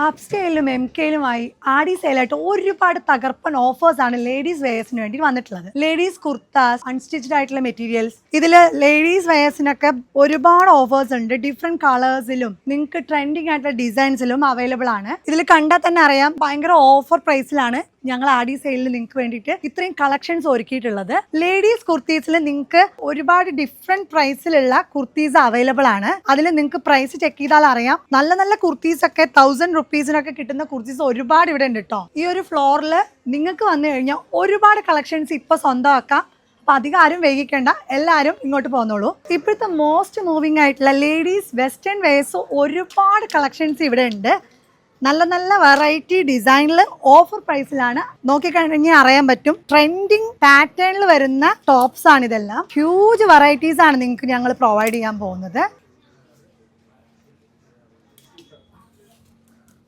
അപ്സ്കെയിലും M കെയിലുമായി Aadi സെയിലായിട്ട് ഒരുപാട് തകർപ്പൻ offers ആണ് ലേഡീസ് വെയേഴ്സിന് വേണ്ടി വന്നിട്ടുള്ളത്. ലേഡീസ് കുർത്താസ്, അൺസ്റ്റിച്ച്ഡ് ആയിട്ടുള്ള മെറ്റീരിയൽസ്, ഇതിൽ ലേഡീസ് വെയേഴ്സിനൊക്കെ ഒരുപാട് ഓഫേഴ്സ് ഉണ്ട്. ഡിഫറെന്റ് കളേഴ്സിലും നിങ്ങൾക്ക് ട്രെൻഡിങ് ആയിട്ടുള്ള ഡിസൈൻസിലും അവൈലബിൾ ആണ്. ഇതിൽ കണ്ടാൽ തന്നെ അറിയാം ഭയങ്കര ഓഫർ പ്രൈസിലാണ് ഞങ്ങൾ ആഡി സെയിലിൽ നിങ്ങൾക്ക് വേണ്ടിയിട്ട് ഇത്രയും കളക്ഷൻസ് ഒരുക്കിയിട്ടുള്ളത്. ലേഡീസ് കുർത്തീസിൽ നിങ്ങൾക്ക് ഒരുപാട് ഡിഫറെന്റ് പ്രൈസിലുള്ള കുർത്തീസ് അവൈലബിൾ ആണ്. അതിൽ നിങ്ങൾക്ക് പ്രൈസ് ചെക്ക് ചെയ്താൽ അറിയാം. നല്ല നല്ല കുർത്തീസ് ഒക്കെ 1000 റുപ്പീസിനൊക്കെ കിട്ടുന്ന കുർത്തീസ് ഒരുപാട് ഇവിടെ ഉണ്ട് കേട്ടോ. ഈ ഒരു ഫ്ലോറിൽ നിങ്ങൾക്ക് വന്നു കഴിഞ്ഞാൽ ഒരുപാട് കളക്ഷൻസ് ഇപ്പൊ സ്വന്തമാക്കാം. അപ്പൊ അധികം ആരും വൈകിക്കേണ്ട, എല്ലാവരും ഇങ്ങോട്ട് പോന്നോളൂ. ഇപ്പോഴത്തെ മോസ്റ്റ് മൂവിങ് ആയിട്ടുള്ള ലേഡീസ് വെസ്റ്റേൺ വെയേഴ്സ് ഒരുപാട് കളക്ഷൻസ് ഇവിടെ ഉണ്ട്. നല്ല നല്ല വെറൈറ്റി ഡിസൈനിൽ ഓഫർ പ്രൈസിലാണ്. നോക്കിക്കഴിഞ്ഞാൽ അറിയാൻ പറ്റും. ട്രെൻഡിങ് പാറ്റേണിൽ വരുന്ന ടോപ്സ് ആണ് ഇതെല്ലാം. ഹ്യൂജ് വെറൈറ്റീസ് ആണ് നിങ്ങൾക്ക് ഞങ്ങൾ പ്രൊവൈഡ് ചെയ്യാൻ പോകുന്നത്.